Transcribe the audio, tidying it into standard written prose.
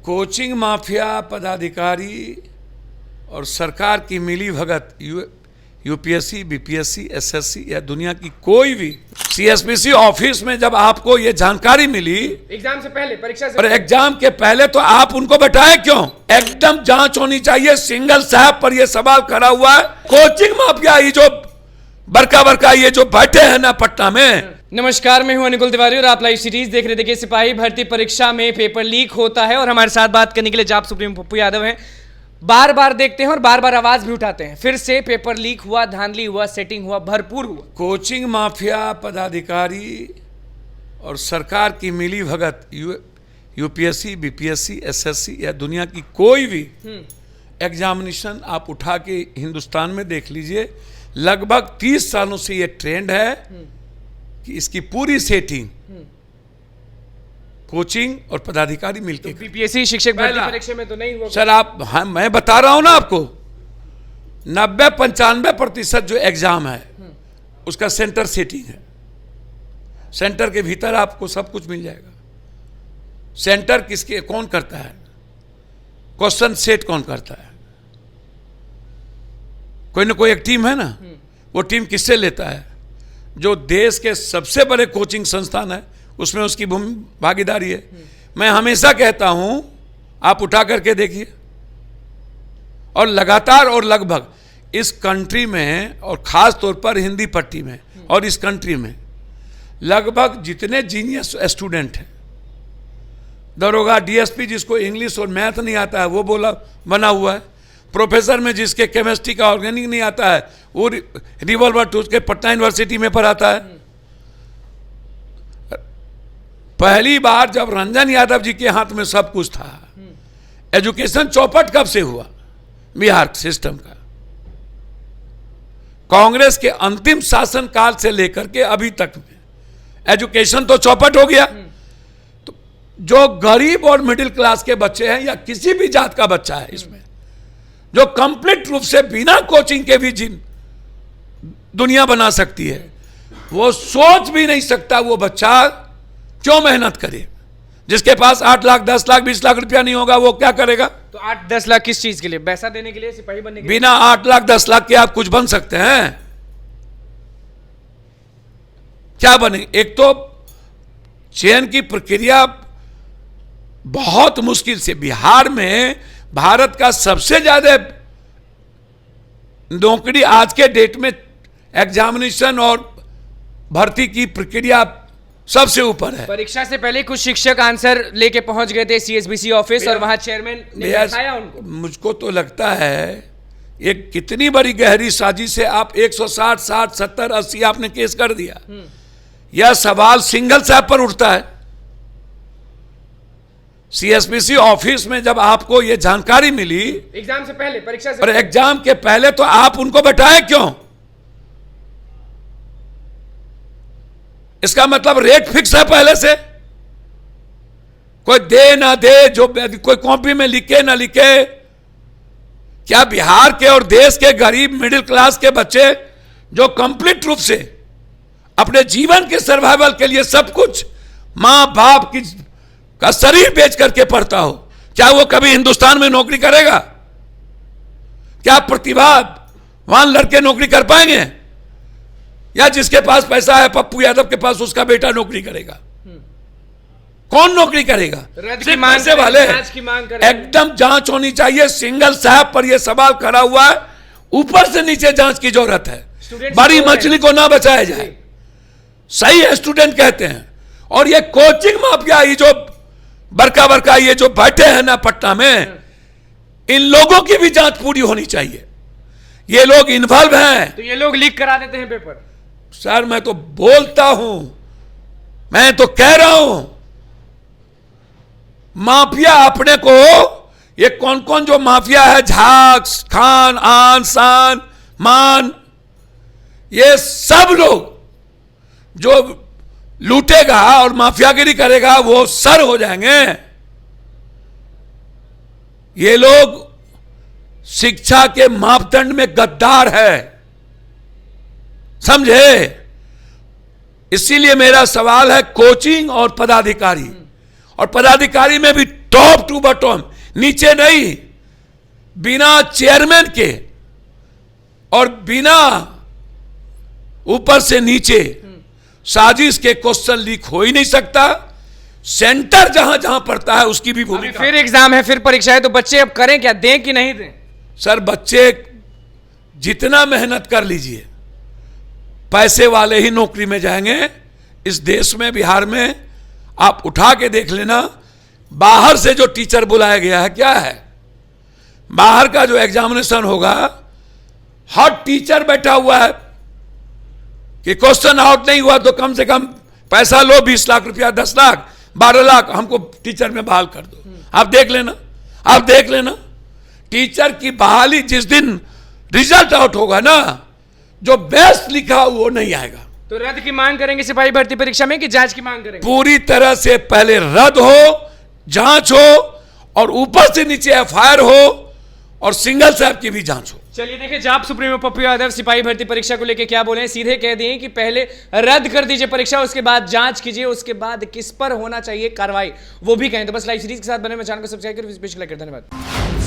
Coaching mafia पदाधिकारी और सरकार की मिली भगत यूपीएससी, बीपीएससी, एसएससी या दुनिया की कोई भी सीएसपीसी ऑफिस में जब आपको ये जानकारी मिली एग्जाम से पहले, परीक्षा से और एग्जाम के पहले, तो आप उनको बैठाए क्यों? एकदम जांच होनी चाहिए। सिंगल साहब पर ये सवाल खड़ा हुआ है। कोचिंग माफिया ये जो बरका ये जो बैठे हैं ना पटना में। नमस्कार, मैं हूं अनुकुल तिवारी और आप लाइव सीरीज देख रहे। देखिए, सिपाही भर्ती परीक्षा में पेपर लीक होता है और हमारे साथ बात करने के लिए जाप सुप्रीम पप्पू यादव हैं। बार बार देखते हैं और बार बार आवाज भी उठाते हैं। फिर से पेपर लीक हुआ, धांधली हुआ, सेटिंग हुआ, भरपूर हुआ। कोचिंग माफिया पदाधिकारी और सरकार की मिली भगत यूपीएससी, बीपीएससी, एसएससी या दुनिया की कोई भी एग्जामिनेशन आप उठा के हिंदुस्तान में देख लीजिए। लगभग 30 सालों से ये ट्रेंड है कि इसकी पूरी सेटिंग कोचिंग और पदाधिकारी मिलकर। तो बीपीएससी शिक्षक भर्ती परीक्षा में तो नहीं हुआ सर। मैं बता रहा हूं ना आपको, 90-95% जो एग्जाम है उसका सेंटर सेटिंग है। सेंटर के भीतर आपको सब कुछ मिल जाएगा। सेंटर किसके कौन करता है, क्वेश्चन सेट कौन करता है, कोई ना कोई एक टीम है ना। वो टीम किससे लेता है? जो देश के सबसे बड़े कोचिंग संस्थान है उसमें उसकी भागीदारी है। मैं हमेशा कहता हूं, आप उठा करके देखिए। और लगातार और लगभग इस कंट्री में और खास तौर पर हिंदी पट्टी में और इस कंट्री में लगभग जितने जीनियस स्टूडेंट हैं, दरोगा, डीएसपी जिसको इंग्लिश और मैथ नहीं आता है वो बना हुआ है। प्रोफेसर में जिसके केमिस्ट्री का ऑर्गेनिक नहीं आता है वो रिवॉल्वर टू के पटना यूनिवर्सिटी में पढ़ाता है। पहली बार जब रंजन यादव जी के हाथ में सब कुछ था, एजुकेशन चौपट कब से हुआ? बिहार सिस्टम का कांग्रेस के अंतिम शासन काल से लेकर के अभी तक में एजुकेशन तो चौपट हो गया। तो जो गरीब और मिडिल क्लास के बच्चे हैं या किसी भी जात का बच्चा है इसमें, जो कंप्लीट रूप से बिना कोचिंग के भी दुनिया बना सकती है, वो सोच भी नहीं सकता वो बच्चा क्यों मेहनत करे। जिसके पास 8 लाख, 10 लाख, 20 लाख रुपया नहीं होगा वो क्या करेगा? तो 8-10 लाख किस चीज के लिए? पैसा देने के लिए, सिपाही बनने के लिए? बिना 8 लाख 10 लाख के आप कुछ बन सकते हैं? क्या बने? एक तो चयन की प्रक्रिया बहुत मुश्किल से, बिहार में भारत का सबसे ज्यादा नौकरी आज के डेट में एग्जामिनेशन और भर्ती की प्रक्रिया सबसे ऊपर है। परीक्षा से पहले कुछ शिक्षक आंसर लेके पहुंच गए थे सीएसबीसी ऑफिस और वहां चेयरमैन ने दिखाया उनको। मुझको तो लगता है एक कितनी बड़ी गहरी साजिश है। आप 160, 60, 70, 80 आपने केस कर दिया। यह सवाल सिंगल साहब पर उठता है। सीएसपीसी ऑफिस में जब आपको यह जानकारी मिली एग्जाम से पहले, परीक्षा से और एग्जाम के पहले, तो आप उनको बैठाए क्यों? इसका मतलब रेट फिक्स है पहले से। कोई दे ना दे, जो कोई कॉपी में लिखे ना लिखे। क्या बिहार के और देश के गरीब मिडिल क्लास के बच्चे जो कंप्लीट रूप से अपने जीवन के सर्वाइवल के लिए सब कुछ मां बाप का शरीर बेच करके पढ़ता हो, क्या वो कभी हिंदुस्तान में नौकरी करेगा? क्या प्रतिभावान लड़के नौकरी कर पाएंगे? या जिसके पास पैसा है, पप्पू यादव के पास, उसका बेटा नौकरी करेगा? कौन नौकरी करेगा? पैसे वाले। एकदम जांच होनी चाहिए। सिंगल साहब पर यह सवाल खड़ा हुआ है। ऊपर से नीचे जांच की जरूरत है। बड़ी मछली को ना बचाया जाए। सही है, स्टूडेंट कहते हैं। और ये कोचिंग माफिया ये जो बरका ये जो बैठे हैं ना पटना में, इन लोगों की भी जांच पूरी होनी चाहिए। ये लोग इन्वॉल्व हैं। तो ये लोग लीक करा देते हैं पेपर। सर, मैं तो बोलता हूं, मैं तो कह रहा हूं, माफिया अपने को, ये कौन कौन जो माफिया है, झाक, खान, आन, शान, मान, ये सब लोग जो लूटेगा और माफियागिरी करेगा वो सर हो जाएंगे। ये लोग शिक्षा के मापदंड में गद्दार है, समझे? इसीलिए मेरा सवाल है कोचिंग और पदाधिकारी, और पदाधिकारी में भी टॉप टू बॉटम, नीचे नहीं, बिना चेयरमैन के और बिना ऊपर से नीचे साजिश के क्वेश्चन लीक हो ही नहीं सकता। सेंटर जहां जहां पड़ता है उसकी भी भूमिका। फिर एग्जाम है, फिर परीक्षा है, तो बच्चे अब करें क्या, दें कि नहीं दें? सर बच्चे जितना मेहनत कर लीजिए, पैसे वाले ही नौकरी में जाएंगे। इस देश में, बिहार में आप उठा के देख लेना, बाहर से जो टीचर बुलाया गया है, क्या है, बाहर का जो एग्जामिनेशन होगा, हर टीचर बैठा हुआ है कि क्वेश्चन आउट नहीं हुआ तो कम से कम पैसा लो, 20 लाख रुपया, 10 लाख, 12 लाख, हमको टीचर में बहाल कर दो। आप देख लेना, आप देख लेना, टीचर की बहाली जिस दिन रिजल्ट आउट होगा ना, जो बेस्ट लिखा वो नहीं आएगा। तो रद्द की मांग करेंगे सिपाही भर्ती परीक्षा में कि जांच की मांग करेंगे? पूरी तरह से पहले रद्द हो, जांच हो, और ऊपर से नीचे एफआईआर हो, और सिंगल साहब की भी जांच हो। चलिए देखिए, जाप सुप्रीमो पप्पू यादव सिपाही भर्ती परीक्षा को लेकर क्या बोले, सीधे कह दिए कि पहले रद्द कर दीजिए परीक्षा, उसके बाद जांच कीजिए, उसके बाद किस पर होना चाहिए कार्रवाई वो भी कहें। तो बस लाइव सीरीज के साथ बने, मैं चैनल को सब्सक्राइब कर, धन्यवाद।